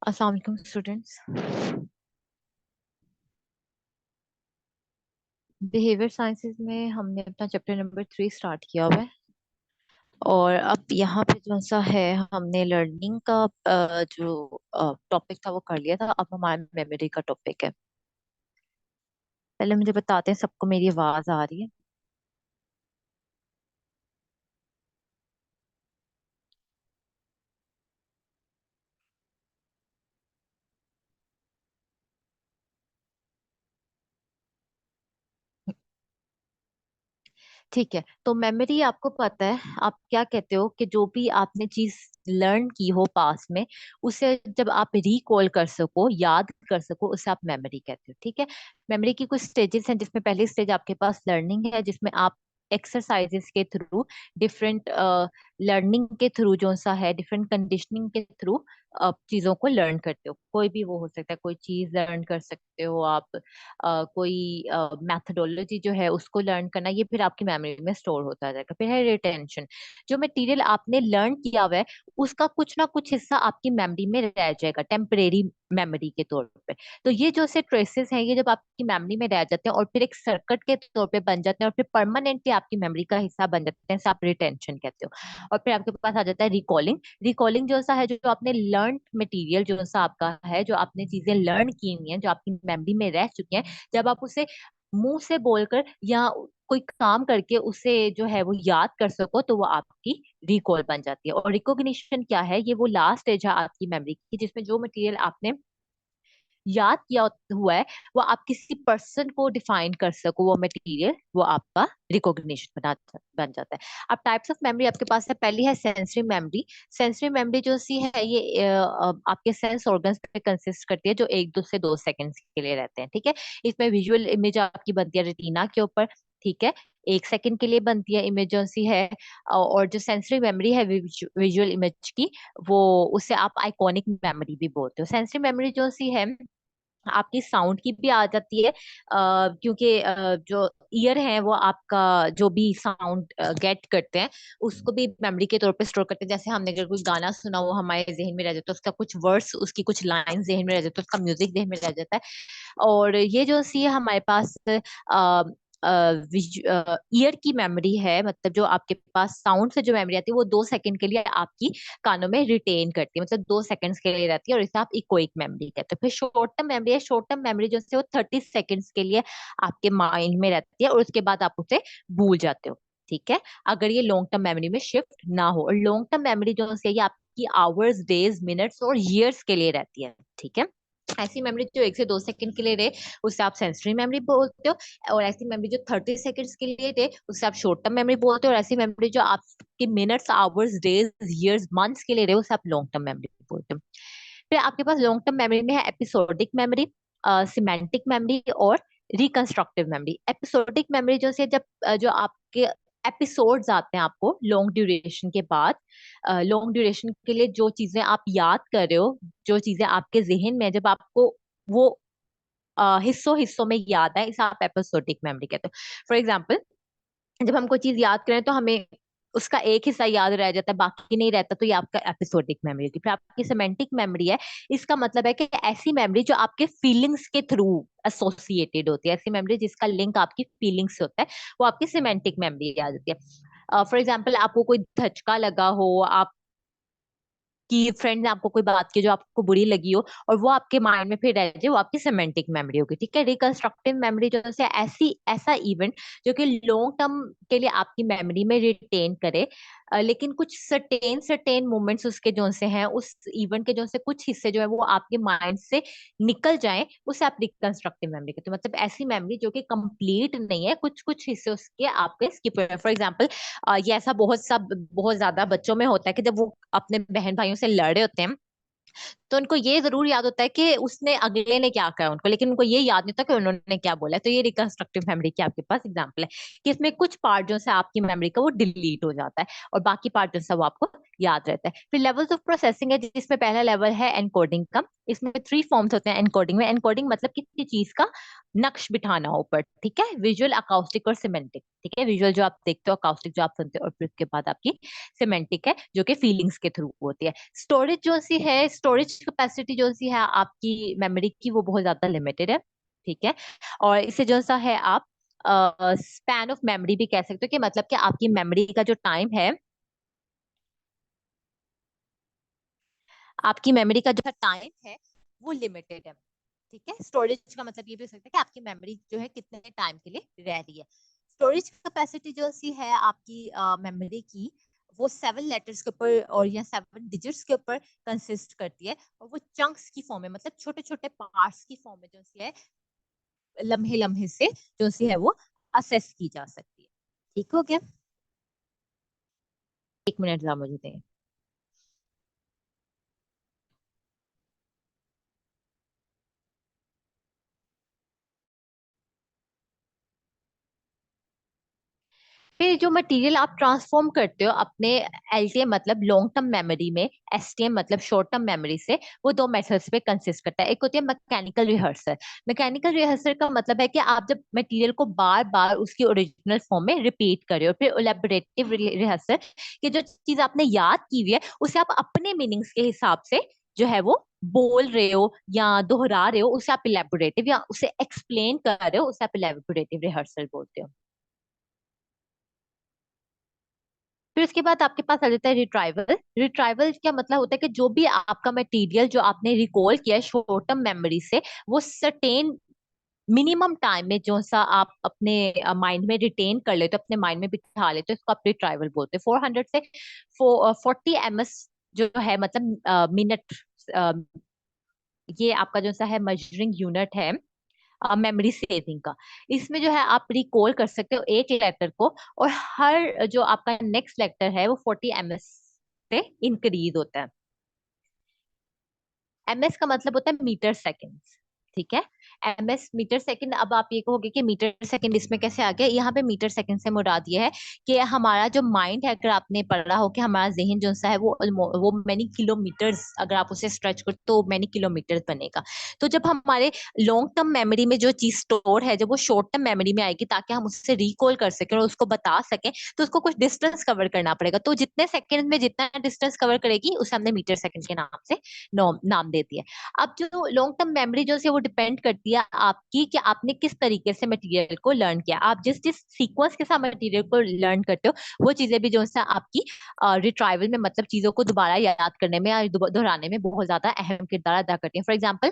अस्सलाम वालेकुम students. Behaviour sciences में हमने अपना चैप्टर नंबर 3 स्टार्ट किया हुआ है। और अब यहाँ पे जो सा है, हमने लर्निंग का जो टॉपिक था वो कर लिया था। अब हमारा मेमोरी का टॉपिक है। पहले मुझे बताते हैं, सबको मेरी आवाज आ रही है? ठीक है, तो मेमोरी आपको पता है, आप क्या कहते हो कि जो भी आपने चीज लर्न की हो पास में, उसे जब आप रिकॉल कर सको, याद कर सको, उसे आप मेमोरी कहते हो। ठीक है। मेमोरी की कुछ स्टेजेस हैं, जिसमें पहली स्टेज आपके पास लर्निंग है, जिसमें आप एक्सरसाइजेस के थ्रू, डिफरेंट लर्निंग के थ्रू, जो सा है डिफरेंट कंडीशनिंग के थ्रू चीजों को लर्न करते हो। कोई भी वो हो सकता है, कोई चीज लर्न कर सकते हो आप, कोई मैथडोलॉजी जो है उसको लर्न करना, ये फिर आपकी मेमोरी में स्टोर होता जाएगा। फिर है रिटेंशन। जो मटेरियल आपने लर्न किया हुआ है, उसका कुछ ना कुछ हिस्सा आपकी मेमोरी में रह जाएगा, टेम्परेरी मेमोरी के तौर पे। तो ये जो से ट्रेसेस हैं, ये जब आपकी मेमोरी में रह जाते हैं और फिर एक सर्किट के तौर पे बन जाते हैं और फिर परमानेंटली आपकी मेमोरी का हिस्सा बन जाते हैं, इसे आप रिटेंशन कहते हो। और फिर आपके पास आ जाता है रिकॉलिंग। रिकॉलिंग जो सा है, जो आपने लर्न मटेरियल जो सा आपका है, जो आपने चीजें लर्न की हुई हैं, जो आपकी मेमोरी में रह चुकी हैं, जब आप उसे मुंह से बोलकर या कोई काम करके उसे जो है वो याद कर सको, तो वो आपकी रिकॉल बन जाती है। और रिकॉग्निशन क्या है? ये वो लास्ट स्टेज है आपकी मेमोरी की, जिसमें जो मटेरियल आपने याद किया हुआ है, वो आप किसी पर्सन को डिफाइन कर सको, वो मटेरियल वो आपका रिकॉग्निशन बन जाता है। अब टाइप्स ऑफ मेमोरी आपके पास है। पहली है सेंसरी मेमोरी। सेंसरी मेमोरी जो सी है, ये आपके सेंस ऑर्गन्स पे कंसिस्ट करती है, जो एक दो से दो सेकंड्स के लिए रहते हैं। ठीक है। इसमें विजुअल इमेज आपकी बनती है रेटिना के ऊपर। ठीक है। 1 सेकंड के लिए बनती है इमेज जो सी है। और जो सेंसरी मेमोरी है विजुअल इमेज की, वो उसे आप आइकॉनिक मेमोरी भी बोलते हो। सेंसरी मेमोरी जो सी है, आपकी साउंड की भी आ जाती है, क्योंकि जो ईयर है वो आपका जो भी साउंड गेट करते हैं, उसको भी मेमोरी के तौर पे स्टोर करते हैं। जैसे हमने अगर कोई गाना सुना, वो हमारे जहन में रह जाता है, उसका कुछ वर्ड्स, उसकी कुछ लाइन जहन में रह जाता है, उसका म्यूजिक जहन में रह जाता है। और ये जो सी है हमारे पास ईयर की मेमोरी है, मतलब जो आपके पास साउंड से जो मेमोरी आती है, वो 2 सेकंड के लिए आपकी कानों में रिटेन करती है, मतलब 2 सेकंड्स के लिए रहती है, और इसे आप इकोइक मेमोरी कहते हैं। फिर शॉर्ट टर्म मेमोरी है। शॉर्ट टर्म मेमोरी जो है वो 30 सेकंड्स के लिए आपके माइंड में रहती है, और उसके बाद आप उसे भूल जाते हो। ठीक है। अगर ये लॉन्ग टर्म मेमोरी में शिफ्ट ना हो। और लॉन्ग टर्म मेमोरी जो है, ये आपकी आवर्स, डेज, मिनट्स और ईयर्स के लिए रहती है। ठीक है। ऐसी मेमोरी जो 1 से 2 सेकंड के लिए रहे, उसे आप सेंसरी मेमोरी बोलते हो। और ऐसी मेमोरी जो 30 सेकंड्स के लिए रहे, उसे आप शॉर्ट टर्म मेमोरी बोलते हो। और ऐसी मेमोरी जो आपकी minutes, hours, days, years, months के लिए रहे, उसे आप लॉन्ग टर्म मेमोरी बोलते हो। फिर आपके पास लॉन्ग टर्म मेमोरी में है एपिसोडिक मेमोरी, सिमेंटिक मेमोरी और रिकंस्ट्रक्टिव मेमोरी। एपिसोडिक मेमोरी जो से जब जो आपके एपिसोड्स आते हैं आपको लॉन्ग ड्यूरेशन के बाद, लॉन्ग ड्यूरेशन के लिए जो चीजें आप याद कर रहे हो, जो चीजें आपके जहन में है, जब आपको वो हिस्सों हिस्सों में याद है, इसे आप एपिसोडिक मेमोरी कहते हो। फॉर एग्जाम्पल, जब हम कोई चीज याद करें तो हमें उसका एक हिस्सा याद रह जाता है, बाकी नहीं रहता, तो ये आपका एपिसोडिक मेमोरी होगी। फिर आपकी सिमेंटिक मेमोरी है। इसका मतलब है कि ऐसी मेमोरी जो आपके फीलिंग्स के थ्रू एसोसिएटेड होती है, ऐसी मेमोरी जिसका लिंक आपकी फीलिंग्स से होता है, वो आपकी सिमेंटिक मेमोरी आ जाती है। फॉर एग्जाम्पल, आपको कोई धचका लगा हो, आप कि फ्रेंड ने आपको कोई बात की जो आपको बुरी लगी हो, और वो आपके माइंड में फिर रह जाए, वो आपकी सिमेंटिक मेमोरी होगी। ठीक है। रिकंस्ट्रक्टिव मेमोरी जो है ऐसी ऐसा इवेंट जो कि लॉन्ग टर्म के लिए आपकी मेमोरी में रिटेन करे, लेकिन कुछ सर्टेन सर्टेन मोमेंट्स उसके जो से हैं, उस इवेंट के जो से कुछ हिस्से जो है वो आपके माइंड से निकल जाएं, उसे आप रिकंस्ट्रक्टिव मेमोरी कहते हैं। मतलब ऐसी मेमोरी जो कि कंप्लीट नहीं है, कुछ कुछ हिस्से उसके आपके स्किप हुए। फॉर एग्जाम्पल, ये ऐसा बहुत ज्यादा बच्चों में होता है कि जब वो अपने बहन भाइयों से लड़े होते हैं, तो उनको ये जरूर याद होता है कि उसने अगले ने क्या कहा उनको, लेकिन उनको ये याद नहीं होता कि उन्होंने क्या बोला है। तो ये रिकंस्ट्रक्टिव मेमोरी की आपके पास एग्जांपल है, कि इसमें कुछ पार्ट जो है आपकी मेमोरी का वो डिलीट हो जाता है, और बाकी पार्ट जो है वो आपको याद रहता है। फिर लेवल्स ऑफ प्रोसेसिंग है, जिसमें पहला लेवल है एनकोडिंग का। इसमें 3 फॉर्म्स होते हैं एनकोडिंग में। एनकोडिंग मतलब किसी चीज का नक्श बिठाना ऊपर। ठीक है। विजुअल, अकाउस्टिक और सिमेंटिक। ठीक है। विजुअल जो आप देखते हो, अकाउस्टिक जो आप सुनते हो, और फिर उसके बाद आपकी सिमेंटिक है, जो कि फीलिंग्स के थ्रू होती है। स्टोरेज जो सी है, स्टोरेज कैपेसिटी जो सी है आपकी मेमोरी की वो बहुत ज्यादा लिमिटेड है, ठीक है। और इसे जो सा है आप स्पैन ऑफ मेमोरी भी कह सकते हो, कि मतलब कि आपकी मेमोरी का जो टाइम है, आपकी मेमोरी का जो टाइम है वो लिमिटेड है, ठीक है। स्टोरेज का मतलब ये भी हो सकता है कि आपकी मेमोरी जो है कितने टाइम के लिए रह रही है। स्टोरेज कैपेसिटी जो सी है आपकी मेमोरी की, वो 7 लेटर्स के ऊपर और या 7 डिजिट्स के ऊपर कंसिस्ट करती है, और वो चंक्स की फॉर्म में, मतलब छोटे छोटे पार्ट्स की फॉर्म में जो सी है, लम्हे लम्हे से जो सी है वो असेस की जा सकती है। ठीक हो गया? 1 मिनट जरा मुझे दें। फिर जो मटेरियल आप ट्रांसफॉर्म करते हो अपने एलटीएम मतलब लॉन्ग टर्म मेमोरी में, एसटीएम मतलब शॉर्ट टर्म मेमोरी से, वो दो मेथड्स पे कंसिस्ट करता है। एक होती है मैकेनिकल रिहर्सल। मैकेनिकल रिहर्सल का मतलब है कि आप जब मटेरियल को बार बार उसकी ओरिजिनल फॉर्म में रिपीट कर रहे हो। फिर इलेबोरेटिव रिहर्सल, कि जो चीज आपने याद की हुई है उसे आप अपने मीनिंग्स के हिसाब से जो है वो बोल रहे हो या दोहरा रहे हो, उसे आप इलेबोरेटिव, या उसे एक्सप्लेन कर रहे हो, उसे आप इलेबोरेटिव रिहर्सल बोलते हो। फिर उसके बाद आपके पास आ जाता है रिट्राइवल। रिट्राइवल क्या मतलब होता है कि जो भी आपका मटेरियल जो आपने रिकॉल किया है शॉर्ट टर्म मेमोरी से, वो सर्टेन मिनिमम टाइम में जो सा आप अपने माइंड में रिटेन कर लेते हो, अपने माइंड में बिठा लेते हो, इसको आप रिट्राइवल बोलते हैं। 400 से 40 ms जो है, मतलब मिनट, ये आपका जो सा है मजरिंग यूनिट है मेमोरी सेविंग का। इसमें जो है आप रिकॉल कर सकते हो एक लेटर को, और हर जो आपका नेक्स्ट लेटर है वो 40 ms से इंक्रीज होता है। ms का मतलब होता है मीटर सेकेंड, ठीक है। ms metre second. अब आप ये कहोगे कि मीटर सेकंड इसमें कैसे आ गया? यहाँ पे मीटर सेकंड से मुराद ये है कि हमारा जो माइंड है, अगर आपने पढ़ा हो कि हमारा जहन जो सा है वो मैनी किलोमीटर्स, अगर आप उसे स्ट्रेच करो तो मैनी किलोमीटर्स बनेगा। तो जब हमारे लॉन्ग टर्म मेमोरी में जो चीज स्टोर है, जब वो शॉर्ट टर्म मेमोरी में आएगी, ताकि हम उससे रिकॉल कर सकें और उसको बता सकें, तो उसको कुछ डिस्टेंस कवर करना पड़ेगा। तो जितने सेकंड में जितना डिस्टेंस कवर करेगी, उसे हमने मीटर सेकंड के नाम से नाम देती है। अब जो लॉन्ग टर्म मेमोरी जो है वो डिपेंड करती है आपकी, कि आपने किस तरीके से मटेरियल को लर्न किया। आप जिस जिस सीक्वेंस के साथ मटेरियल को लर्न करते हो, वो चीजें भी जो है आपकी रिट्राइवल में, मतलब चीजों को दोबारा याद करने में या दोहराने में बहुत ज्यादा अहम किरदार अदा करती है। फॉर एग्जाम्पल,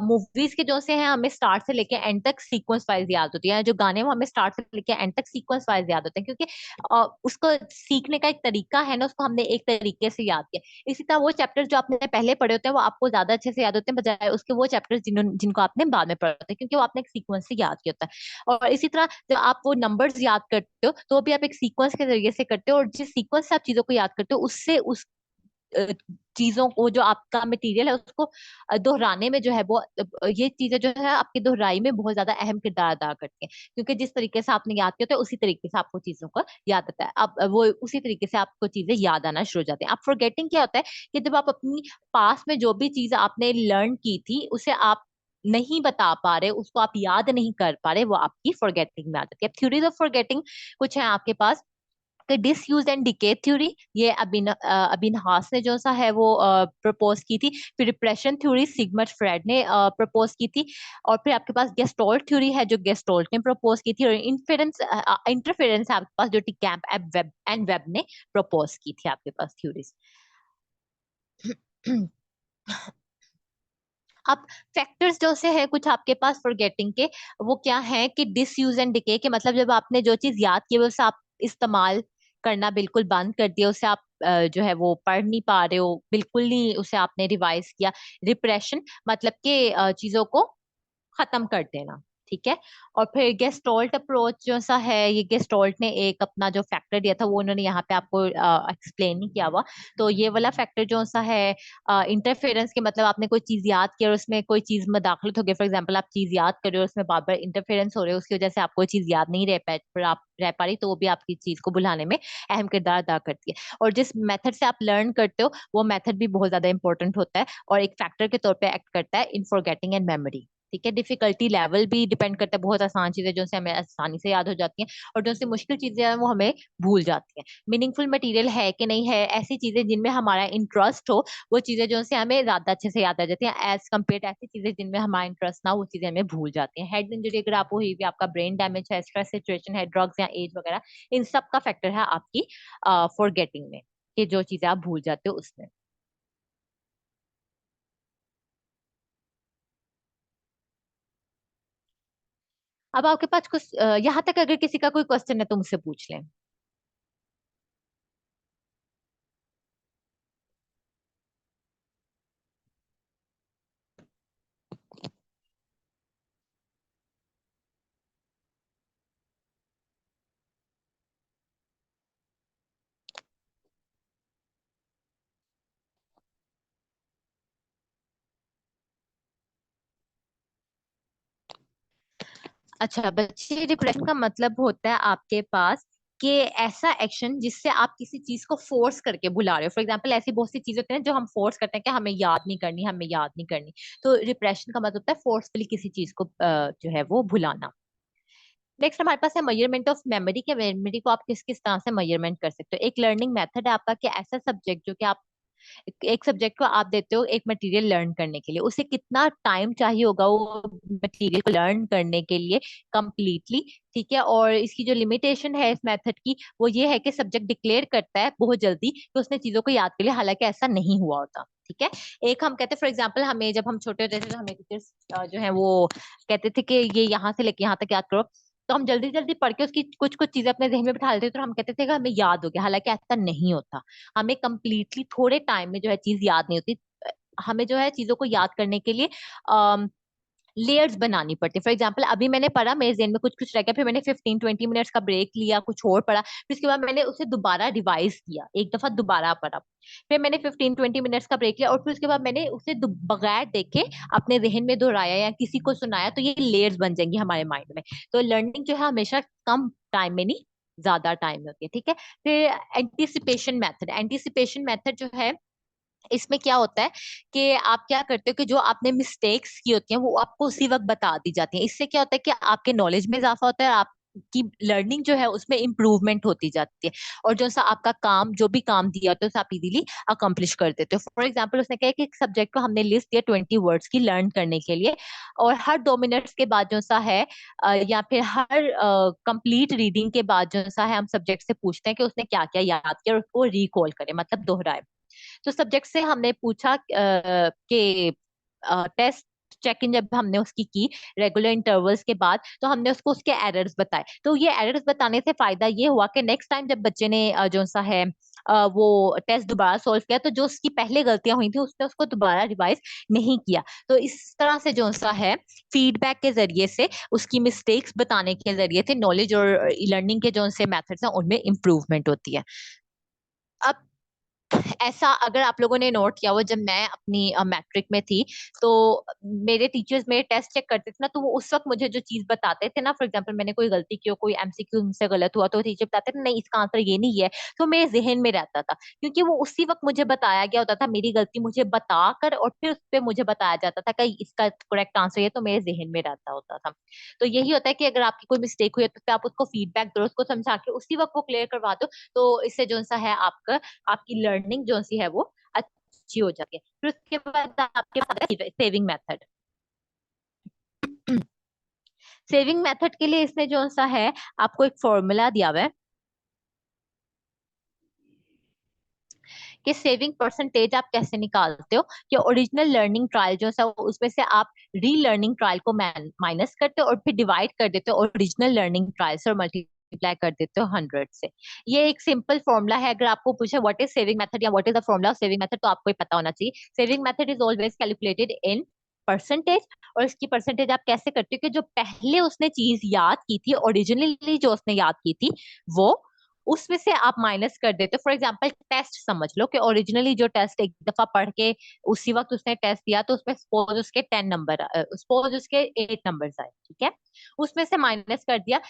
मूवीज के जो से हैं हमें स्टार्ट से लेके एंड तक सीक्वेंस वाइज याद होती है, जो गाने वो हमें स्टार्ट से लेके एंड तक सीक्वेंस वाइज याद होते हैं, क्योंकि उसको सीखने का एक तरीका है ना, उसको हमने एक तरीके से याद किया। इसी तरह वो चैप्टर जो आपने पहले पढ़े होते हैं वो आपको ज्यादा अच्छे से याद होते हैं, बजाय उसके वो चैप्टर्स जिनको आपने बाद में पढ़े होते हैं, क्योंकि वो आपने एक सीक्वेंस से याद किया होता है। और इसी तरह जब आप वो नंबर्स याद करते हो, तो भी आप एक सीक्वेंस के जरिए से करते हो, और जिस सीक्वेंस से आप चीजों को याद करते हो, उससे उस अ, चीजों को, जो आपका मटेरियल है उसको दोहराने में जो है वो ये चीजें जो है आपकी दोहराई में बहुत ज्यादा अहम किरदार अदा करती हैं, क्योंकि जिस तरीके से आपने याद किया होता है उसी तरीके से आपको चीजों को याद आता है। अब वो उसी तरीके से आपको चीजें याद आना शुरू हो जाती हैं। आप फॉरगेटिंग क्या होता है, कि जब आप अपनी पास में जो भी चीज आपने लर्न की थी उसे आप नहीं बता पा रहे, उसको आप याद नहीं कर पा रहे, वो आपकी फॉरगेटिंग में आ जाती है। थ्योरीज ऑफ फॉरगेटिंग कुछ है आपके पास, डिसयूज एंड डिके थ्योरी, ये अबिनहास ने जो सा है वो प्रपोज की थी। फिर रिप्रेशन थ्योरी सिगमंड फ्रेड ने प्रपोज की थी। और फिर आपके पास गेस्टोल्ट थ्योरी है, जो गेस्टोल्ट ने प्रपोज की थी। और इंटरफेरेंस आपके पास जो टिकैम्प एंड वेब ने प्रपोज की थी, आपके पास थ्योरीज। अब फैक्टर्स जो से है कुछ आपके पास फॉरगेटिंग के, वो क्या है कि डिसयूज एंड डिके के, मतलब जब आपने जो चीज याद की है उसे आप इस्तेमाल करना बिल्कुल बंद कर दिया, उसे आप जो है वो पढ़ नहीं पा रहे हो, बिल्कुल नहीं उसे आपने रिवाइज किया। रिप्रेशन मतलब के चीजों को खत्म कर देना, ठीक है। और फिर गेस्टोल्ट अप्रोच जो सा है, ये गेस्टोल्ट ने एक अपना जो फैक्टर दिया था वो उन्होंने यहाँ पे आपको एक्सप्लेन नहीं किया हुआ। तो ये वाला फैक्टर जो सा है इंटरफेरेंस के, मतलब आपने कोई चीज याद की और उसमें कोई चीज मदाखलत हो गई। फॉर एग्जाम्पल, आप चीज याद कर रहे हो, उसमें बार बार इंटरफेरेंस हो रहे हो, उसकी वजह से आपको चीज याद नहीं रह पा रही, तो वो भी आपकी चीज को भुलाने में अहम किरदार अदा करती है। और जिस मेथड से आप लर्न करते हो वो मेथड भी बहुत ज्यादा इंपॉर्टेंट होता है, और एक फैक्टर के तौर पे एक्ट करता है इन फॉरगेटिंग एंड मेमोरी। ठीक है, डिफिकल्टी लेवल भी डिपेंड करता है। बहुत आसान चीजें जो से हमें आसानी से याद हो जाती हैं, और जो से मुश्किल चीजें हैं वो हमें भूल जाती हैं। मीनिंगफुल मटेरियल है कि नहीं है, ऐसी चीजें जिनमें हमारा इंटरेस्ट हो, वो चीजें जो से हमें ज्यादा अच्छे से याद आ जाती हैं, एज कम्पेयर ऐसी चीजें जिनमें हमारा इंटरेस्ट ना हो, वो चीजें हमें भूल जाती हैं। हेड इंजरी अगर आपको हुई भी, आपका ब्रेन डैमेज है, स्ट्रेस सिचुएशन है, ड्रग्स या एज वगैरह, इन सब का फैक्टर है आपकी फॉरगेटिंग में, कि जो चीजें आप भूल जाते हो उसमें। अब आपके पास कुछ यहाँ तक अगर किसी का कोई क्वेश्चन है तो मुझसे पूछ लें। अच्छा बच्चे, डिप्रेशन का मतलब होता है आपके पास कि ऐसा एक्शन जिससे आप किसी चीज को फोर्स करके भुला रहे हो। फॉर एग्जाम्पल, ऐसी बहुत सी चीजें होती हैं जो हम फोर्स करते हैं कि हमें याद नहीं करनी, हमें याद नहीं करनी। तो डिप्रेशन का मतलब होता है फोर्सफुली किसी चीज को जो है वो भुलाना। नेक्स्ट हमारे पास है मेजरमेंट ऑफ मेमोरी, के मेमोरी को आप किस किस तरह से मेजरमेंट कर सकते हो। एक लर्निंग मेथड है आपका, कि ऐसा सब्जेक्ट जो कि आप एक सब्जेक्ट को आप देते हो एक मटेरियल लर्न करने के लिए, उसे कितना टाइम चाहिए होगा वो मटेरियल को लर्न करने के लिए कंप्लीटली। ठीक है, और इसकी जो लिमिटेशन है इस मेथड की, वो ये है कि सब्जेक्ट डिक्लेयर करता है बहुत जल्दी कि उसने चीजों को याद कर लिया, हालांकि ऐसा नहीं हुआ होता। ठीक है, एक हम कहते हैं, फॉर एग्जाम्पल, हमें जब हम छोटे होते थे तो हमें टीचर्स जो है वो कहते थे कि ये यहाँ से लेके यहाँ तक याद करो, तो हम जल्दी जल्दी पढ़ के उसकी कुछ कुछ चीजें अपने जहन में बिठा लेते थे, तो हम कहते थे कि हमें याद हो गया, हालांकि ऐसा नहीं होता। हमें कंप्लीटली थोड़े टाइम में जो है चीज याद नहीं होती। हमें जो है चीजों को याद करने के लिए लेयर्स बनानी पड़ती है। फॉर एग्जाम्पल, अभी मैंने पढ़ा, मेरे जेहन में कुछ कुछ रह गया, फिर मैंने 15-20 मिनट्स का ब्रेक लिया, कुछ और पढ़ा, फिर उसके बाद मैंने उसे दोबारा रिवाइज किया, एक दफा दोबारा पढ़ा, फिर मैंने 15-20 मिनट्स का ब्रेक लिया, और फिर उसके बाद मैंने उसे बगैर देखे अपने जहन में दोहराया या किसी को सुनाया, तो ये लेयर्स बन जाएंगी हमारे माइंड में। तो लर्निंग जो है हमेशा कम टाइम में नहीं, ज्यादा टाइम में होती है। ठीक है, फिर एंटीसिपेशन मेथड जो है, इसमें क्या होता है कि आप क्या करते हो कि जो आपने मिस्टेक्स की होती हैं वो आपको उसी वक्त बता दी जाती हैं। इससे क्या होता है कि आपके नॉलेज में इजाफा होता है, आपकी लर्निंग जो है उसमें इंप्रूवमेंट होती जाती है, और जो सा आपका काम, जो भी काम दिया होता है उसे आप इजीली अकम्प्लिश कर देते हो। फॉर एग्जाम्पल, उसने कहा कि एक सब्जेक्ट को हमने लिस्ट दिया 20 वर्ड्स की लर्न करने के लिए, और हर 2 मिनट्स के बाद जो सा है या फिर हर कंप्लीट रीडिंग के बाद जो सा है, हम सब्जेक्ट से पूछते हैं कि उसने क्या क्या याद किया, और उसको रिकॉल करे, मतलब दोहराए। तो सब्जेक्ट से हमने पूछा कि टेस्ट चेक इन जब हमने उसकी की रेगुलर इंटरवल्स के बाद, तो हमने उसको उसके एरर्स बताए। तो ये एरर्स बताने से फायदा ये हुआ कि नेक्स्ट टाइम जब बच्चे ने जो सा है वो टेस्ट दोबारा सॉल्व किया, तो जो उसकी पहले गलतियां हुई थी उसने उसको दोबारा रिवाइज नहीं किया। तो इस तरह से जो सा है फीडबैक के जरिए से, उसकी मिस्टेक्स बताने के जरिए से नॉलेज और लर्निंग के जो से मेथड्स हैं उनमें इम्प्रूवमेंट होती है। अब ऐसा अगर आप लोगों ने नोट किया हो, जब मैं अपनी मैट्रिक में थी, तो मेरे टीचर्स मेरे टेस्ट चेक करते थे ना, तो वो उस वक्त मुझे जो चीज बताते थे ना, फॉर एग्जांपल मैंने कोई गलती की हो, कोई एमसीक्यू मुझसे गलत हुआ, तो टीचर बताते थे नहीं इसका आंसर ये नहीं है, तो मेरे जहन में रहता था, क्योंकि वो उसी वक्त मुझे बताया गया होता था, मेरी गलती मुझे बताकर, और फिर उस पर मुझे बताया जाता था कि इसका करेक्ट आंसर ये, तो मेरे जहन में रहता होता था। तो यही होता है कि अगर आपकी कोई मिस्टेक हुई है तो फिर आप उसको फीडबैक दो, उसको समझा के उसी वक्त वो क्लियर करवा दो, तो इससे जो सा है आपका, आपकी लर्निंग जो सी है वो अच्छी हो जाती है। फिर उसके बाद आपके पास सेविंग मेथड। सेविंग मेथड के लिए इसमें जो सा है, आपको एक फॉर्मूला दिया हुआ है कि सेविंग परसेंटेज आप कैसे निकालते हो, कि ओरिजिनल लर्निंग ट्रायल जो है उसमें से आप री लर्निंग ट्रायल को माइनस करते हो, और फिर डिवाइड कर देते हो ओरिजिनल लर्निंग ट्रायल से, और मल्टीप्लाई कर देते हो 100 से। ये एक सिंपल फॉर्मूला है। अगर आपको पूछे व्हाट इज सेविंग मेथड या what is the formula of saving method, तो आपको ये पता होना चाहिए। Saving method is always calculated in percentage. और इसकी परसेंटेज आप कैसे करते हो कि जो पहले उसने चीज याद की थी, ओरिजिनली जो उसने याद की थी, वो उसमें से आप माइनस कर देते हो। फॉर एग्जाम्पल, टेस्ट समझ लो कि ओरिजिनली जो टेस्ट एक दफा पढ़ के उसी वक्त उसने टेस्ट दिया, तो उसमें सपोज उसके 10 नंबर, सपोज उसके 8 नंबर आए, ठीक है, उसमें से माइनस कर दिया।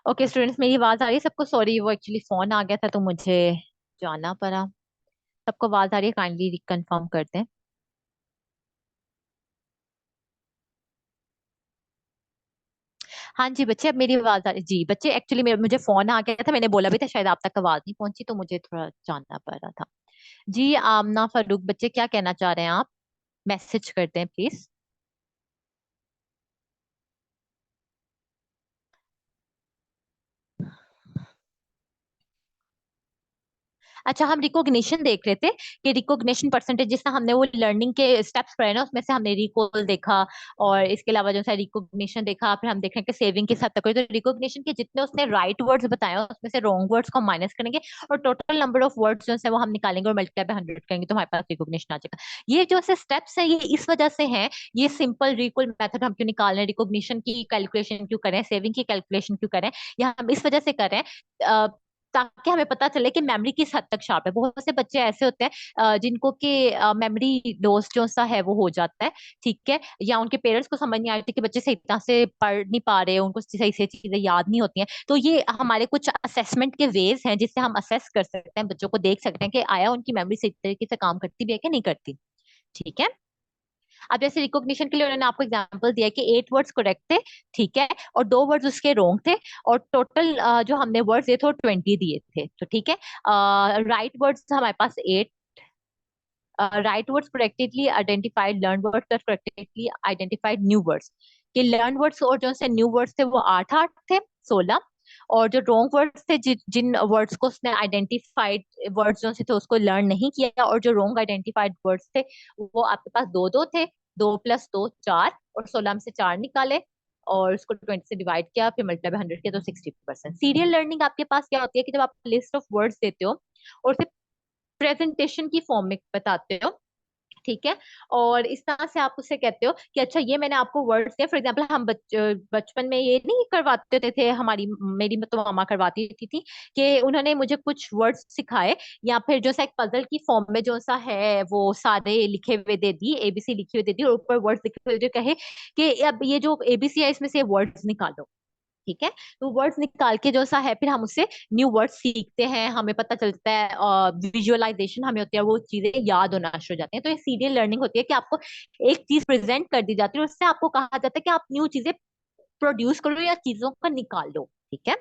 ओके स्टूडेंट्स, मेरी आवाज आ रही है सबको? सॉरी, वो एक्चुअली फोन आ गया था तो मुझे जाना पड़ा। सबको आवाज आ रही है? काइंडली रिकन्फर्म करते हैं। हाँ जी बच्चे, अब मेरी आवाज आ रही जी बच्चे। एक्चुअली मुझे फोन आ गया था, मैंने बोला भी था, शायद आप तक आवाज नहीं पहुंची तो मुझे थोड़ा जाना पड़ रहा था। जी आमना फारूक, बच्चे क्या कहना चाह रहे हैं आप? मैसेज करते हैं प्लीज। अच्छा, हम रिकॉग्निशन देख रहे थे कि रिकॉग्निशन परसेंटेज, जिससे हमने वो लर्निंग के स्टेप्स पढ़े ना, उसमें से हमने रिकॉल देखा और इसके अलावा जो है रिकॉग्निशन देखा। फिर हम देख रहे हैं कि सेविंग के साथ तक तो रिकॉग्निशन के जितने उसने राइट वर्ड्स बताए हैं, उसमें से रॉन्ग वर्ड्स को माइनस करेंगे और टोटल नंबर ऑफ वर्ड्स जो है वो हम निकालेंगे और मल्टीप्लाई पे 100 करेंगे तो हमारे पास रिकॉग्निशन आ जाएगा। ये जो से स्टेप्स है ये इस वजह से हैं। ये सिंपल रिकॉल मेथड हम क्यों निकाल रहे हैं, रिकॉग्निशन की कैलकुलेशन क्यों करें, सेविंग की कैलकुलेशन क्यों करें, यह हम इस वजह से करें ताकि हमें पता चले कि मेमोरी किस हद तक शार्प है। बहुत से बच्चे ऐसे होते हैं जिनको कि मेमोरी लॉस जो सा है वो हो जाता है, ठीक है, या उनके पेरेंट्स को समझ नहीं आ रही कि बच्चे सही तरह से पढ़ नहीं पा रहे, उनको सही से चीजें याद नहीं होती हैं। तो ये हमारे कुछ असेसमेंट के वेज हैं जिससे हम असेस कर सकते हैं, बच्चों को देख सकते हैं कि आया उनकी मेमोरी सही तरीके से काम करती भी है कि नहीं करती। ठीक है। अब जैसे रिकॉग्निशन के लिए उन्होंने आपको एग्जांपल दिया कि 8 वर्ड्स करेक्ट थे, ठीक है, और 2 वर्ड्स उसके रॉन्ग थे, और टोटल जो हमने वर्ड्स दिए थे वो 20 दिए थे, तो ठीक है। राइट वर्ड्स हमारे पास 8, right words correctly identified, learn words correctly identified, new words के लर्न वर्ड्स और जो से न्यू वर्ड्स थे वो 8 8 थे, 16। और जो रॉन्ग वर्ड्स थे, जिन वर्ड्स को उसने आइडेंटिफाइड वर्ड्स जो से थे उसको लर्न नहीं किया, और जो रॉन्ग आइडेंटिफाइड वर्ड्स थे वो आपके पास दो दो थे। 2 + 2 4, और 16 में से 4 निकाले और उसको 20 से डिवाइड किया, फिर मल्टीप्लाई बाय 100 किया तो 60%। सीरियल लर्निंग आपके पास क्या होती है कि जब आप लिस्ट ऑफ वर्ड्स देते हो और उसे प्रेजेंटेशन की फॉर्म में बताते हो, ठीक है, और इस तरह से आप उससे कहते हो कि अच्छा ये मैंने आपको वर्ड्स दिए। फॉर एग्जांपल हम बचपन में ये नहीं करवाते थे, हमारी मेरी तो मामा करवाती थी कि उन्होंने मुझे कुछ वर्ड्स सिखाए, या फिर जो सा एक पजल की फॉर्म में जो सा है वो सारे लिखे हुए दे दी, एबीसी लिखी हुई दे दी, और ऊपर वर्ड्स लिखे हुए जो कहे कि अब ये जो एबीसी है इसमें से वर्ड्स निकालो, ठीक है। तो वर्ड्स निकाल के जो सा है फिर हम उससे न्यू वर्ड्स सीखते हैं, हमें पता चलता है, विजुअलाइजेशन हमें होती है, वो चीजें याद होना शुरू हो जाती हैं। तो ये सीरियल लर्निंग होती है कि आपको एक चीज प्रेजेंट कर दी जाती है और उससे आपको कहा जाता है कि आप न्यू चीजें प्रोड्यूस करो या चीजों को निकाल लो, ठीक है।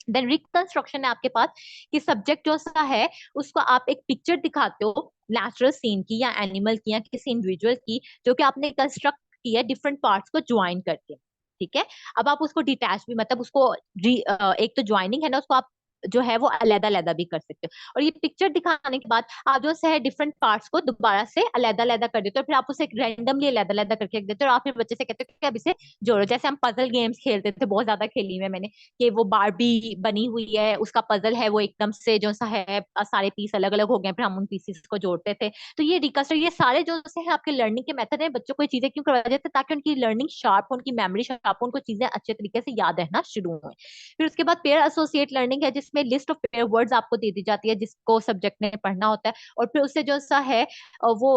देन रिकंस्ट्रक्शन है आपके पास कि सब्जेक्ट जो सा है उसको आप एक पिक्चर दिखाते हो नेचुरल सीन की या एनिमल की या किसी इंडिविजुअल की, जो कि आपने कंस्ट्रक्ट किया डिफरेंट पार्ट्स को ज्वाइन करके, ठीक है। अब आप उसको डिटैच भी, मतलब उसको एक तो ज्वाइनिंग है ना, उसको आप जो है वो अलग अलग भी कर सकते हो, और ये पिक्चर दिखाने के बाद आप जो है डिफरेंट पार्ट्स को दोबारा से अलग अलग कर देते हो, फिर आप उसे रैंडमली अलग अलग करके रख देते हो, और आप फिर बच्चे से कहते हो कि अब इसे जोड़ो। जैसे हम पजल गेम्स खेलते थे, बहुत ज्यादा खेली है मैंने, कि वो बारबी बनी हुई है, उसका पजल है वो एकदम से जो सा है सारे पीस अलग अलग हो गए, फिर हम उन पीसेस को जोड़ते थे। तो ये रिकस्टर, ये सारे जो से है आपके लर्निंग के मेथड है। बच्चों को ये चीजें क्यों करवाई जाती है? ताकि उनकी लर्निंग शार्प हो, उनकी मेमोरी शार्प हो, उनको चीजें अच्छे तरीके से याद रहना शुरू हो। फिर उसके बाद पेयर एसोसिएट लर्निंग है, जिसमें लिस्ट ऑफ पेयर वर्ड्स आपको दे दी जाती है जिसको सब्जेक्ट ने पढ़ना होता है, और फिर उससे जो सा है वो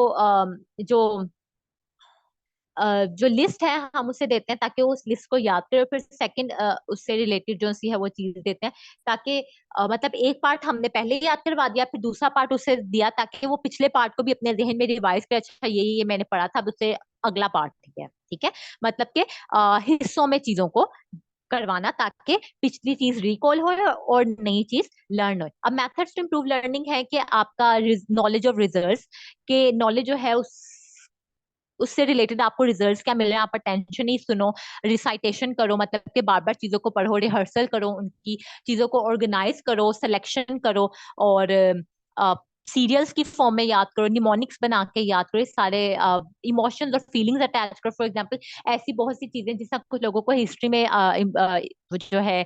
जो जो लिस्ट है हम उसे देते हैं ताकि वो उस लिस्ट को याद करे, और फिर सेकंड उससे रिलेटेड जो सी है वो चीज देते हैं ताकि मतलब एक पार्ट हमने पहले ही याद करवा दिया, फिर दूसरा पार्ट उसे दिया ताकि वो पिछले पार्ट को भी अपने जहन में रिवाइज करे, अच्छा ये मैंने पढ़ा था, अब उससे अगला पार्ट, ठीक है, ठीक है। मतलब के हिस्सों में चीजों को करवाना ताकि पिछली चीज रिकॉल हो और नई चीज लर्न हो। अब मेथड्स टू इम्प्रूव लर्निंग है कि आपका नॉलेज ऑफ रिजल्ट्स के नॉलेज जो है उससे रिलेटेड आपको रिजल्ट्स क्या मिल रहे हैं, आप अटेंशन ही सुनो, रिसाइटेशन करो, मतलब कि बार बार चीजों को पढ़ो, रिहर्सल करो, उनकी चीजों को ऑर्गेनाइज करो, सिलेक्शन करो, और सीरियल्स की फॉर्म में याद करो, निमोनिक्स बना के याद करो, सारे इमोशंस और फीलिंग्स अटैच करो। फॉर एग्जांपल ऐसी बहुत सी चीजें जिससे कुछ लोगों को हिस्ट्री में वो जो है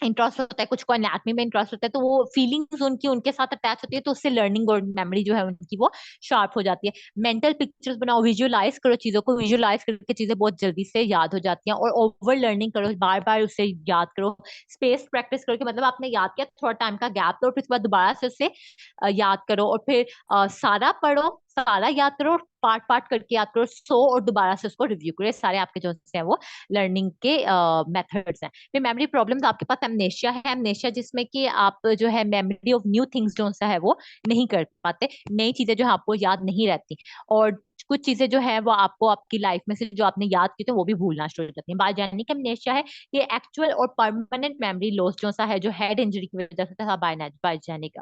इंटरेस्ट होता है, कुछ को एनाटमी में इंटरेस्ट होता है, तो वो फीलिंग्स उनकी उनके साथ अटैच होती है, तो उससे लर्निंग और मेमोरी जो है उनकी वो शार्प हो जाती है। मेंटल पिक्चर्स बनाओ, विजुअलाइज करो, चीजों को विजुअलाइज करके चीजें बहुत जल्दी से याद हो जाती हैं, और ओवर लर्निंग करो, बार बार उसे याद करो। स्पेस प्रैक्टिस करो कि मतलब आपने याद किया, थोड़ा टाइम का गैप दो, फिर उसके बाद दोबारा से उसे याद करो, और फिर सारा पढ़ो, सारा याद करो, पार्ट पार्ट करके याद करो, सो और दोबारा से उसको रिव्यू करो। ये सारे आपके जो हैं वो लर्निंग के मेथड्स हैं। फिर मेमोरी प्रॉब्लम्स, आपके पास एमनेशिया है। एमनेशिया जिसमें कि आप जो है मेमोरी ऑफ न्यू थिंग्स जो सा है वो नहीं कर पाते, नई चीजें जो है आपको याद नहीं रहती, और कुछ चीजें जो है वो आपको आपकी लाइफ में से जो आपने याद की थी वो भी भूलना शुरू हो जाती है। बायोजेनिक एमनेशिया है, ये एक्चुअल और परमानेंट मेमोरी लॉस जो सा है, जो हेड इंजरी की वजह से था, बायोजेनिक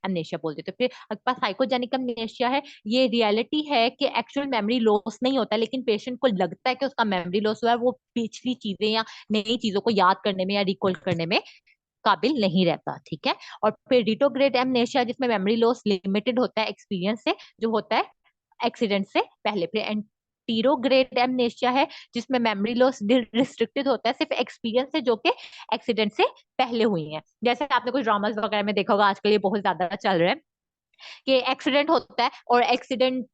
एमनेशिया बोलते थे। फिर आपके पास साइकोजेनिक एमनेशिया है, ये रियलिटी है कि एक्चुअल मेमोरी लॉस नहीं होता, लेकिन पेशेंट को लगता है कि उसका मेमोरी लॉस हुआ है, वो पिछली चीजें या नई चीजों को याद करने में या रिकॉल करने में काबिल नहीं रहता। ठीक है। और फिर रिट्रोग्रेड एमनेशिया, जिसमें मेमोरी लॉस लिमिटेड होता है एक्सपीरियंस से, जो होता है एक्सीडेंट से पहले। फिर एंटीरोग्रेड एमनेशिया है, जिसमें मेमोरी लॉस रिस्ट्रिक्टेड होता है सिर्फ एक्सपीरियंस से, जो कि एक्सीडेंट से पहले हुई है। जैसे आपने कुछ ड्रामास वगैरह में देखा होगा, आजकल ये बहुत ज्यादा चल रहा है कि एक्सीडेंट होता है और एक्सीडेंट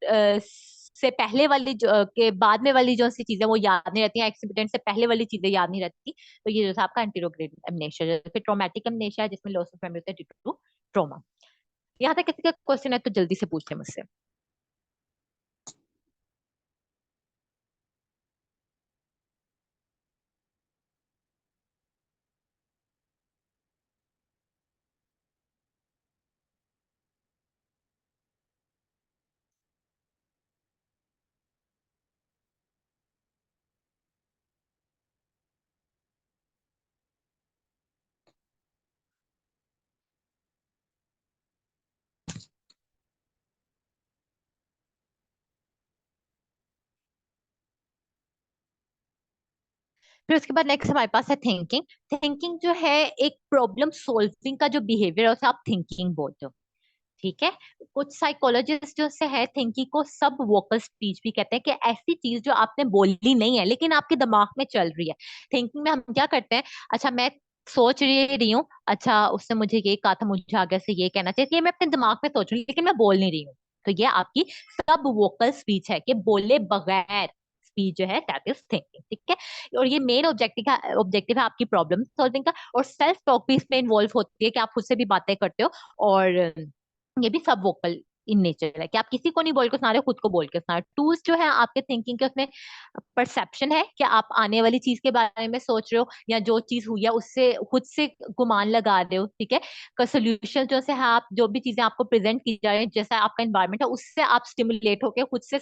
से पहले वाली के बाद में वाली जो सी चीजें वो याद नहीं रहती हैं, एक्सीडेंट से पहले वाली चीजें याद नहीं रहती। तो ये जो था आपका एंटीरोग्रेड एमनेशिया। फिर ट्रोमेटिक एमनेशिया, जिसमें लॉस ऑफ मेमोरी होता है ड्यू टू ट्रोमा। यहाँ तक किसी का क्वेश्चन है तो जल्दी से पूछ ले मुझसे। फिर उसके बाद नेक्स्ट हमारे पास है थिंकिंग। थिंकिंग जो है एक प्रॉब्लम सॉल्विंग का जो बिहेवियर है उसे आप थिंकिंग बोलते हो। ठीक है। कुछ साइकोलॉजिस्ट जो से है थिंकिंग को सब वोकल स्पीच भी कहते हैं, कि ऐसी चीज जो आपने बोली नहीं है लेकिन आपके दिमाग में चल रही है। थिंकिंग में हम क्या करते हैं, अच्छा मैं सोच रही हूँ, अच्छा उसने मुझे ये कहा था, मुझे आगे से ये कहना चाहिए, ये मैं अपने दिमाग में सोच रही हूँ लेकिन मैं बोल नहीं रही हूँ। तो ये आपकी सब वोकल स्पीच है, कि बोले बगैर स्पीच जो है दैट इज थिंकिंग। ठीक है। और ये मेन ऑब्जेक्टिव है आपकी प्रॉब्लम सॉल्विंग का। और सेल्फ टॉक भी इसमें इन्वॉल्व होती है, कि आप खुद से भी बातें करते हो, और ये भी सब वोकल इन नेचर है, कि आप किसी को नहीं बोल के सुना रहे हो, खुद को बोल के सुना रहे हो। टूल्स जो है आपके थिंकिंग के, उसमें परसेप्शन है कि आप आने वाली चीज के बारे में सोच रहे हो, या जो चीज हुई है उससे खुद से गुमान लगा रहे हो। ठीक है। का सोल्यूशन जो से है, आप जो भी चीजें आपको प्रेजेंट की जा रही है, जैसा आपका एनवायरमेंट है, उससे आप स्टिमुलेट होकर खुद से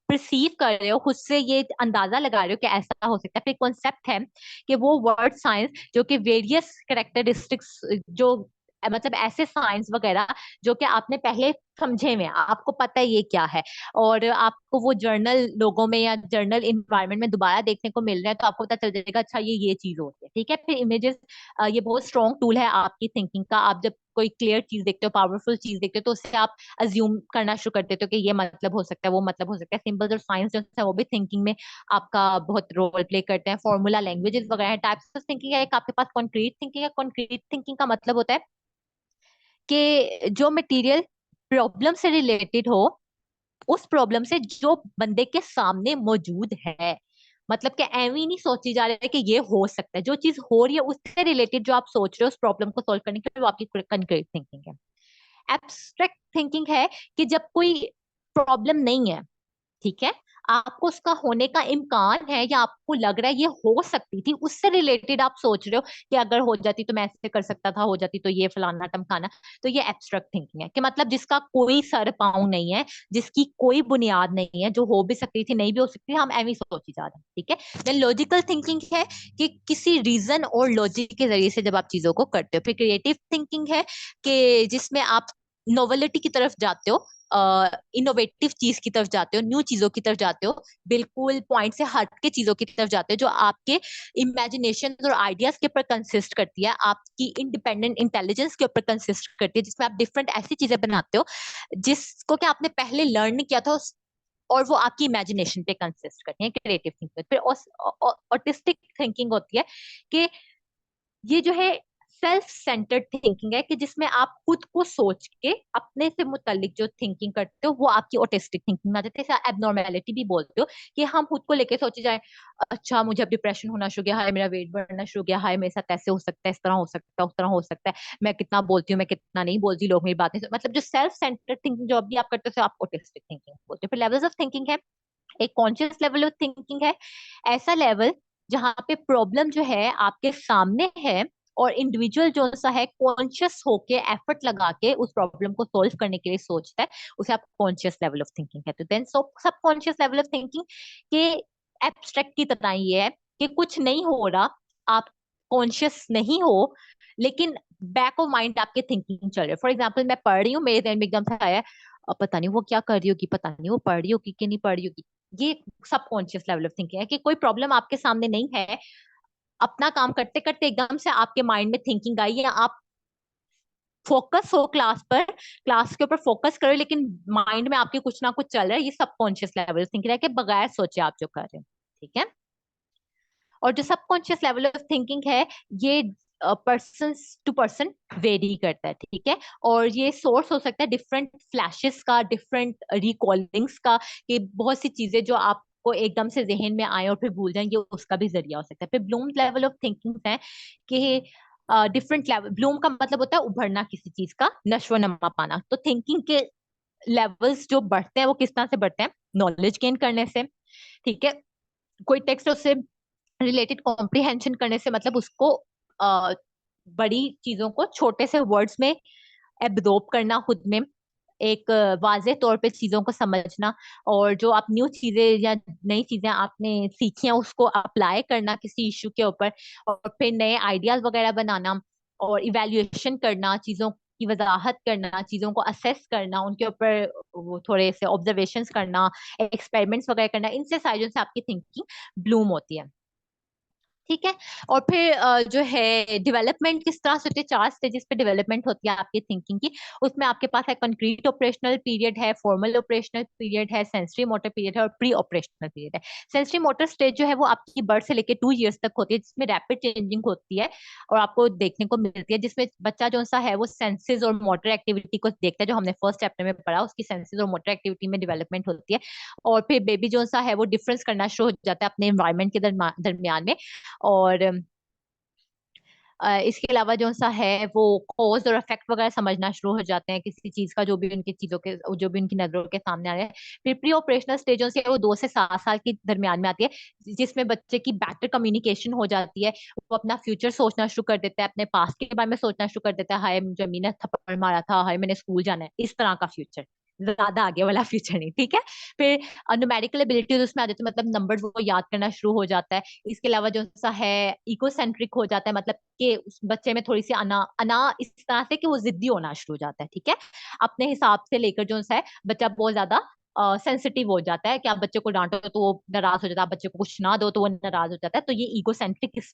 परसीव कर रहे हो, खुद से ये अंदाजा लगा रहे हो कि ऐसा हो सकता है। फिर कॉन्सेप्ट है कि वो वर्ड साइंस जो कि वेरियस कैरेक्टरिस्टिक्स, जो मतलब ऐसे साइंस वगैरह जो कि आपने पहले समझे हुए हैं, आपको पता है ये क्या है, और आपको वो जर्नल लोगों में या जर्नल इन्वायरमेंट में दोबारा देखने को मिल रहा है, तो आपको पता चल जाएगा अच्छा ये चीज होती है। ठीक है। फिर इमेजेस, ये बहुत स्ट्रॉन्ग टूल है आपकी थिंकिंग का। आप जब कोई क्लियर चीज देखते हो, पावरफुल चीज देखते हो, तो उससे आप अज्यूम करना शुरू कर देते हो कि ये मतलब हो सकता है, वो मतलब हो सकता है। सिंबल्स और साइंस जो है वो भी थिंकिंग में आपका बहुत रोल प्ले करते हैं। फॉर्मूला लैंग्वेजेस वगैरह टाइप्स ऑफ थिंकिंग है। एक आपके पास कॉन्क्रीट थिंकिंग है। कॉन्क्रीट थिंकिंग का मतलब होता है कि जो मटेरियल प्रॉब्लम से रिलेटेड हो, उस प्रॉब्लम से जो बंदे के सामने मौजूद है, मतलब कि एवी नहीं सोची जा रही है कि ये हो सकता है, जो चीज हो रही है उससे रिलेटेड जो आप सोच रहे हो उस प्रॉब्लम को सॉल्व करने के लिए, वो आपकी कंक्रीट थिंकिंग है। एब्स्ट्रैक्ट थिंकिंग है कि जब कोई प्रॉब्लम नहीं है, ठीक है, आपको उसका होने का इम्कान है, या आपको लग रहा है ये हो सकती थी, उससे रिलेटेड आप सोच रहे हो कि अगर हो जाती तो मैं ऐसे कर सकता था, हो जाती तो ये फलाना टमकाना। तो ये एब्स्ट्रैक्ट थिंकिंग है, कि मतलब जिसका कोई सर पाँव नहीं है, जिसकी कोई बुनियाद नहीं है, जो हो भी सकती थी नहीं भी हो सकती थी, हम एवं सोची जा रहे हैं। ठीक है। देन लॉजिकल थिंकिंग है, कि किसी रीजन और लॉजिक के जरिए से जब आप चीजों को करते हो। फिर क्रिएटिव थिंकिंग है, कि जिसमें आप नोवेलिटी की तरफ जाते हो, इनोवेटिव चीज की तरफ जाते हो, न्यू चीजों की तरफ जाते हो, बिल्कुल पॉइंट से हट के चीजों की तरफ जाते हो, जो आपके इमेजिनेशन और आइडियाज के ऊपर कंसिस्ट करती है, आपकी इंडिपेंडेंट इंटेलिजेंस के ऊपर कंसिस्ट करती है, जिसमें आप डिफरेंट ऐसी चीजें बनाते हो जिसको कि आपने पहले लर्न किया था, और वो आपकी इमेजिनेशन पे कंसिस्ट करती है। Creative thinking. फिर ऑटिस्टिक थिंकिंग होती है, कि ये जो है सेल्फ सेंटर्ड थिंकिंग है कि जिसमें आप खुद को सोच के अपने से मुतालिक जो थिंकिंग करते हो वो आपकी ऑटिस्टिक थिंकिंग में आ जाती है। एबनॉर्मेलिटी भी बोलते हो कि हम खुद को लेके सोचे जाए, अच्छा मुझे अब डिप्रेशन होना शुरू हो गया, हाय मेरा वेट बढ़ना शुरू हो गया, हाय मेरे साथ ऐसे हो सकता है, इस तरह हो सकता है, उस तरह हो सकता है, मैं कितना बोलती हूँ, मैं कितना नहीं बोलती, लोग मेरी बातें मतलब जो सेल्फ सेंटर्ड थिंकिंग जो अभी आप करते हो आप ऑटिस्टिक थिंकिंग बोलते हो। फिर लेवल्स ऑफ थिंकिंग है, एक कॉन्शियस लेवल ऑफ थिंकिंग है, ऐसा लेवल जहां पे प्रॉब्लम जो है आपके सामने है और इंडिविजुअल जो सा है कॉन्शियस होके एफर्ट लगा के उस प्रॉब्लम को सॉल्व करने के लिए सोचता है, उसे आप कॉन्शियस लेवल ऑफ थिंकिंग कहते हो। देन सब कॉन्शियस लेवल ऑफ थिंकिंग के एब्स्ट्रैक्ट की तरह ये है कि कुछ नहीं हो रहा, आप कॉन्शियस नहीं हो, लेकिन बैक ऑफ माइंड आपके थिंकिंग चल रही है। फॉर एग्जाम्पल मैं पढ़ रही हूँ, मेरे ध्यान में एकदम से आया पता नहीं वो क्या कर रही होगी, पता नहीं वो पढ़ रही होगी कि नहीं पढ़ रही होगी। ये सबकॉन्शियस लेवल ऑफ थिंकिंग है कि कोई प्रॉब्लम आपके सामने नहीं है, अपना काम करते करते एकदम से आपके माइंड में थिंकिंग आई है, आप फोकस हो क्लास पर, क्लास के ऊपर फोकस करो, लेकिन माइंड में आपके कुछ ना कुछ चल रहा है, ये सबकॉन्शियस लेवल ऑफ थिंकिंग है कि बगैर सोचे आप जो कर रहे हैं। ठीक है। और जो सबकॉन्शियस लेवल ऑफ थिंकिंग है ये पर्सन टू पर्सन वेरी करता है। ठीक है। और ये सोर्स हो सकता है डिफरेंट फ्लैशेस का, डिफरेंट रिकॉलिंग्स का, कि बहुत सी चीजें जो आपको एकदम से जहन में आए और फिर भूल जाएंगे, उसका भी जरिया हो सकता है। फिर ब्लूम लेवल ऑफ थिंकिंग है कि डिफरेंट लेवल, ब्लूम का मतलब होता है उभरना किसी चीज का, नशो नमा पाना। तो थिंकिंग के लेवल्स जो बढ़ते हैं वो किस तरह से बढ़ते हैं, नॉलेज गेन करने से। ठीक है। कोई टेक्स्ट उससे रिलेटेड कॉम्प्रिहेंशन करने से, मतलब उसको बड़ी चीजों को छोटे से वर्ड्स में एब्जॉर्ब करना खुद में, एक वाजे तौर पे चीजों को समझना, और जो आप न्यू चीजें या नई चीजें आपने सीखी हैं उसको अप्लाई करना किसी इशू के ऊपर, और फिर नए आइडियाज वगैरह बनाना, और इवेल्युएशन करना, चीजों की वजाहत करना, चीजों को असेस करना, उनके ऊपर वो थोड़े से ऑब्जर्वेशंस करना, एक्सपेरिमेंट्स वगैरह करना, इनसे सारी से आपकी थिंकिंग ब्लूम होती है। ठीक है। और फिर जो है डेवलपमेंट किस तरह से होती है, 4 स्टेजेस पे डेवलपमेंट होती है आपकी थिंकिंग की। उसमें आपके पास है कंक्रीट ऑपरेशनल पीरियड है, फॉर्मल ऑपरेशनल पीरियड है, सेंसरी मोटर पीरियड है, और प्री ऑपरेशनल पीरियड है। सेंसरी मोटर स्टेज जो है वो आपकी बर्थ से लेकर 2 इयर्स तक होती है, जिसमें रैपिड चेंजिंग होती है और आपको देखने को मिलती है, जिसमें बच्चा जो सा है वो सेंसेस और मोटर एक्टिविटी को देखता है, जो हमने फर्स्ट चैप्टर में पढ़ा, उसकी सेंसेस और मोटर एक्टिविटी में डेवलपमेंट होती है। और फिर बेबी जो सा है वो डिफरेंस करना शुरू हो जाता है अपने एनवायरमेंट के दरमियान में। और इसके अलावा जो सा है वो कॉज और इफेक्ट वगैरह समझना शुरू हो जाते हैं किसी चीज का, जो भी उनकी चीजों के, जो भी उनकी नजरों के सामने आ रहा है। फिर प्री ऑपरेशनल स्टेजों से वो 2 से 7 साल के दरमियान में आती है, जिसमें बच्चे की बेटर कम्युनिकेशन हो जाती है, वो अपना फ्यूचर सोचना शुरू कर देता है, अपने पास्ट के बारे में सोचना शुरू कर देता है, हाय मुझे अम्मी ने थप्पड़ मारा था, हाय मैंने स्कूल जाना है, इस तरह का फ्यूचर, ज्यादा आगे वाला फ्यूचर नहीं। ठीक है। फिर न्यूमेरिकल एबिलिटीज उसमें आ जाती है, मतलब नंबर्स वो याद करना शुरू हो जाता है। इसके अलावा जो सा है इकोसेंट्रिक हो जाता है, मतलब कि उस बच्चे में थोड़ी सी अना अना इस तरह से कि वो जिद्दी होना शुरू हो जाता है। ठीक है। अपने हिसाब से लेकर जो सा है बच्चा बहुत ज्यादा सेंसिटिव हो जाता है, कि आप बच्चे को डांटो तो वो नाराज हो जाता है, आप बच्चे को कुछ ना दो तो वो नाराज हो जाता है। तो ये ईगोसेंट्रिक इस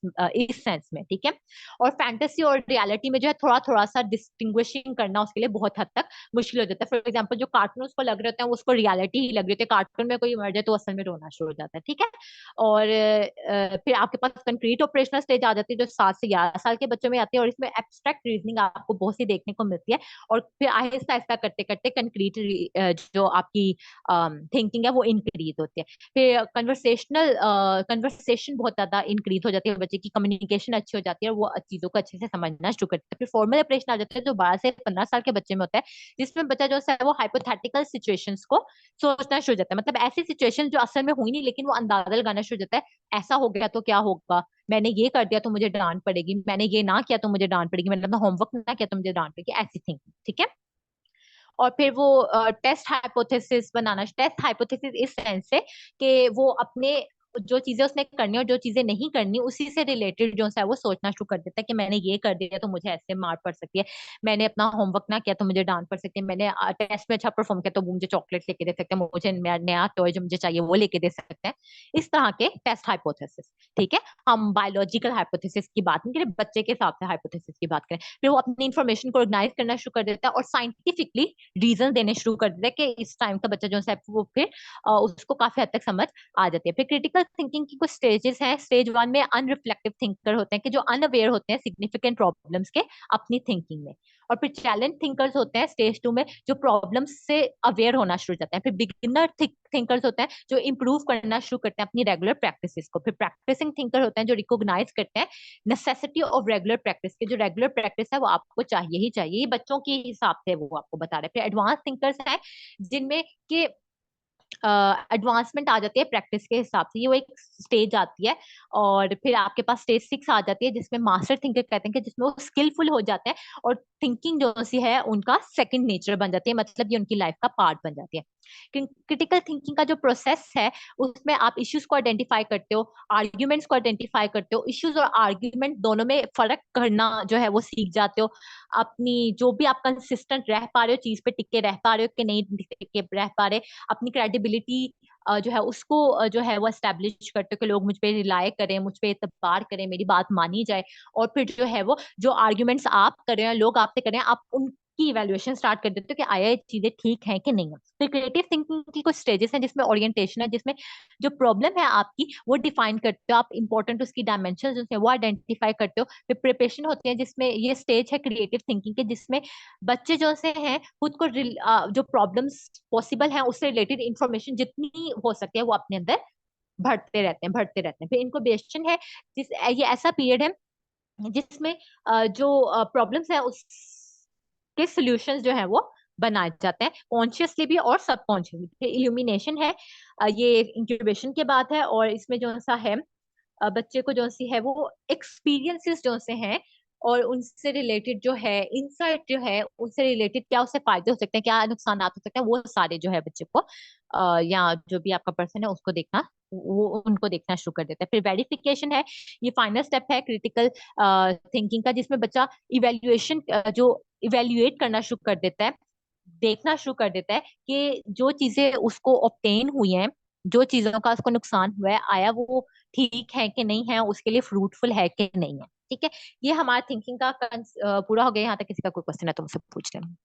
सेंस में। ठीक है। और फैंटेसी और रियलिटी में जो है थोड़ा थोड़ा सा डिस्टिंग्विशिंग करना उसके लिए बहुत हद तक मुश्किल हो जाता है। फॉर एग्जाम्पल जो कार्टून उसको लग रहे होते हैं वो उसको रियलिटी ही लग रही होती है, कार्टून में कोई मर जाए तो असल में रोना शुरू हो जाता है। ठीक है। और फिर आपके पास कंक्रीट ऑपरेशनल स्टेज आ जाती है, जो 7 से 11 साल के बच्चों में आती है, और इसमें एब्स्ट्रैक्ट रीजनिंग आपको बहुत सी देखने को मिलती है। और फिर आहिस्ता आहिस्ता करते करते कंक्रीट जो आपकी थिंकिंग है वो इंक्रीज होती है। फिर कन्वर्सेशन बहुत ज्यादा इंक्रीज हो जाती है, बच्चे की कम्युनिकेशन अच्छी हो जाती है और वो चीजों को अच्छे से समझना शुरू करते हैं। फिर फॉर्मल ऑपरेशन आ जाता है, जो 12 से 15 साल के बच्चे में होता है, जिसमें बच्चा जो है वो हाइपोथेटिकल सिचुएशंस को सोचना शुरू हो जाता है, मतलब ऐसी सिचुएशन जो असल में हुई नहीं, लेकिन वो अंदाजा लगाना शुरू हो जाता है, ऐसा हो गया तो क्या होगा, मैंने ये कर दिया तो मुझे डांट पड़ेगी, मैंने ये ना किया तो मुझे डांट पड़ेगी, मैंने अपना होमवर्क ना किया तो मुझे डांट पड़ेगी, ऐसी थिंकिंग। ठीक है। और फिर वो टेस्ट हाइपोथेसिस बनाना, टेस्ट हाइपोथेसिस इस सेंस से कि वो अपने जो चीजें उसने करनी और जो चीजें नहीं करनी उसी से रिलेटेड जो है वो सोचना शुरू कर देता है, कि मैंने ये कर दिया तो मुझे ऐसे मार पड़ सकती है, मैंने अपना होमवर्क ना किया तो मुझे डांट पड़ सकती है, मैंने टेस्ट में अच्छा परफॉर्म किया तो वो मुझे चॉकलेट लेके दे सकते हैं, मुझे नया टॉय जो मुझे चाहिए वो लेके दे सकते हैं। इस तरह के टेस्ट हाइपोथेसिस। ठीक है। हम बायोलॉजिकल हाइपोथेसिस की बात नहीं करें, बच्चे के हिसाब से हाइपोथेसिस की बात करें। फिर वो अपनी इन्फॉर्मेशन को ऑर्गेनाइज करना शुरू कर देता है और साइंटिफिकली रीजन देने शुरू कर देता है, कि इस टाइम का बच्चा जो है वो फिर उसको काफी हद तक समझ आ जाती है। फिर क्रिटिकल क्रिटिकल थिंकिंग की कुछ स्टेजेस हैं। स्टेज वन में अनरिफ्लेक्टिव थिंकर होते हैं कि जो अनअवेयर होते हैं सिग्निफिकेंट प्रॉब्लम्स के अपनी थिंकिंग में। और फिर चैलेंज थिंकर्स होते हैं स्टेज टू में, जो प्रॉब्लम्स से अवेयर होना शुरू करते हैं। फिर बिगिनर थिंकर्स होते हैं जो इंप्रूव करना शुरू करते हैं अपनी रेगुलर प्रैक्टिसेस को। फिर प्रैक्टिसिंग थिंकर होते हैं जो रिकॉग्नाइज करते हैं नेसेसिटी ऑफ रेगुलर प्रैक्टिस, की जो रेगुलर प्रैक्टिस है वो आपको चाहिए ही चाहिए। ये बच्चों के हिसाब से वो आपको बता रहे हैं। फिर एडवांस थिंकर्स हैं जिनमें के एडवांसमेंट आ जाती है प्रैक्टिस के हिसाब से, ये वो एक स्टेज आती है। और फिर आपके पास स्टेज सिक्स आ जाती है जिसमें मास्टर थिंकर कहते हैं कि जिसमें वो स्किलफुल हो जाते हैं और थिंकिंग जो सी है उनका सेकंड नेचर बन जाती है, मतलब ये उनकी लाइफ का पार्ट बन जाती है। क्रिटिकल थिंकिंग का जो प्रोसेस है उसमें आप इश्यूज को आइडेंटिफाई करते हो, आर्ग्यूमेंट्स को आइडेंटिफाई करते हो, इश्यूज और आर्ग्यूमेंट दोनों में फर्क करना जो है वो सीख जाते हो। अपनी जो भी आप कंसिस्टेंट रह पा रहे हो, चीज पे टिके रह पा रहे हो कि नहीं टिके रह पा रहे, अपनी क्रेडिबिलिटी जो है उसको जो है वो एस्टेब्लिश करते हो कि लोग मुझ पे रिलाय करें, मुझ पे एतबार करें, मेरी बात मानी जाए। और फिर जो है वो जो आर्ग्यूमेंट्स आप कर रहे हैं, लोग आपसे कर रहे हैं, आप उनकी इवेल्युएशन स्टार्ट कर देते हो कि आया ये चीजें ठीक है कि नहीं है। फिर क्रिएटिव थिंकिंग की कुछ स्टेजेस हैं जिसमें ओरिएंटेशन है, जिसमें जो प्रॉब्लम है आपकी वो डिफाइन करते हो आप, इंपॉर्टेंट उसकी डायमेंशन जो है वो आइडेंटिफाई करते हो। फिर प्रिपरेशन होती है जिसमें ये स्टेज है क्रिएटिव थिंकिंग के, जिसमें बच्चे जो से हैं खुद को जो प्रॉब्लम्स पॉसिबल है उससे रिलेटेड इंफॉर्मेशन जितनी हो सके वो अपने अंदर भरते रहते हैं। फिर इनक्यूबेशन है ये ऐसा पीरियड है जिसमें जो प्रॉब्लम्स है उसके सॉल्यूशंस जो है वो बनाए जाते हैं कॉन्शियसली भी और सबकॉन्शियसली। फिर इल्यूमिनेशन है ये इंक्यूबेशन के बाद है, और इसमें जो सा है बच्चे को जो सी है वो एक्सपीरियंसेस जो से हैं और उनसे रिलेटेड जो है इंसाइट जो है उनसे रिलेटेड क्या उससे फायदे हो सकते हैं, क्या नुकसान हो सकते हैं, वो सारे जो है बच्चे को या जो भी आपका पर्सन है उसको देखना, वो उनको देखना शुरू कर देता है। फिर वेरिफिकेशन है, ये फाइनल स्टेप है क्रिटिकल थिंकिंग का, जिसमें बच्चा इवेल्युएशन जो इवेल्युएट करना शुरू कर देता है, देखना शुरू कर देता है कि जो चीजें उसको ऑब्टेन हुई हैं, जो चीजों का उसको नुकसान हुआ है आया वो ठीक है कि नहीं है, उसके लिए फ्रूटफुल है कि नहीं है। ठीक है, ये हमारा थिंकिंग का पूरा हो गया। यहाँ तक किसी का कोई क्वेश्चन है तो मुझसे पूछ लेना।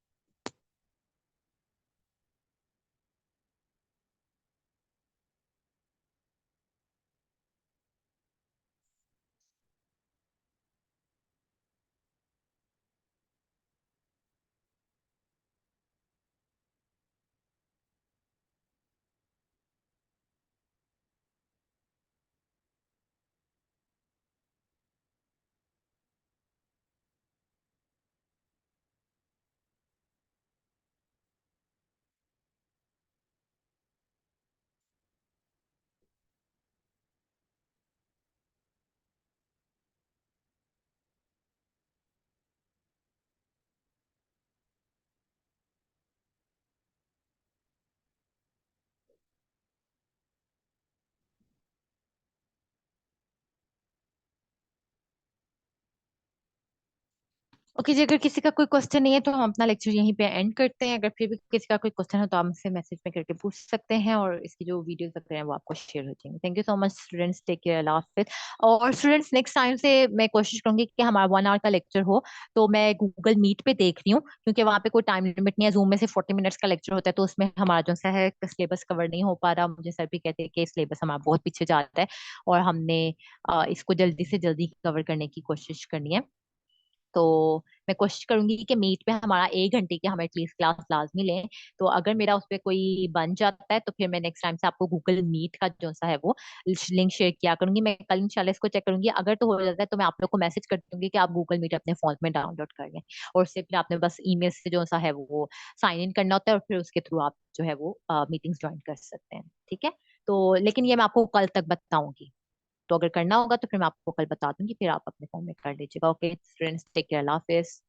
ओके जी, अगर किसी का कोई क्वेश्चन नहीं है तो हम अपना लेक्चर यहीं पे एंड करते हैं। अगर फिर भी किसी का कोई क्वेश्चन हो तो आप मुझसे मैसेज में करके पूछ सकते हैं, और इसकी जो वीडियोस वगैरह हैं वो आपको शेयर हो जाएंगे। Thank you so much students, take care, अल्लाह हाफिज। और स्टूडेंट्स नेक्स्ट टाइम से मैं कोशिश करूंगी कि हमारा 1 आवर का लेक्चर हो, तो मैं गूगल मीट पे देख रही हूँ क्योंकि वहाँ पे कोई टाइम लिमिट नहीं है। जूम में से 40 मिनट्स का लेक्चर होता है, तो उसमें हमारा जो सा है सिलेबस कवर नहीं हो पा रहा। मुझे सर भी कहते हैं कि सिलेबस हमारा बहुत पीछे जाता है और हमने इसको जल्दी से जल्दी कवर करने की कोशिश करनी है। तो मैं कोशिश करूंगी कि मीट पे हमारा 1 घंटे की हम एटलीस्ट क्लास लाजमी लें। तो अगर मेरा उस पर कोई बन जाता है तो फिर मैं नेक्स्ट टाइम से आपको गूगल मीट का जो सा है वो लिंक शेयर किया करूंगी। मैं कल इंशाल्लाह इसको चेक करूंगी, अगर तो हो जाता है तो मैं आप लोग को मैसेज कर दूंगी कि आप गूगल मीट अपने फोन में डाउनलोड कर लें, और उससे फिर आपने बस ईमेल से जो सा है वो साइन इन करना होता है और फिर उसके थ्रू आप जो है वो मीटिंग्स ज्वाइन कर सकते हैं। ठीक है, तो लेकिन ये मैं आपको कल तक बताऊंगी, तो अगर करना होगा तो फिर मैं आपको कल बता दूंगी, फिर आप अपने फोन में कर लीजिएगा। ओके स्टूडेंट्स, टेक केयर, अल्लाह हाफिज।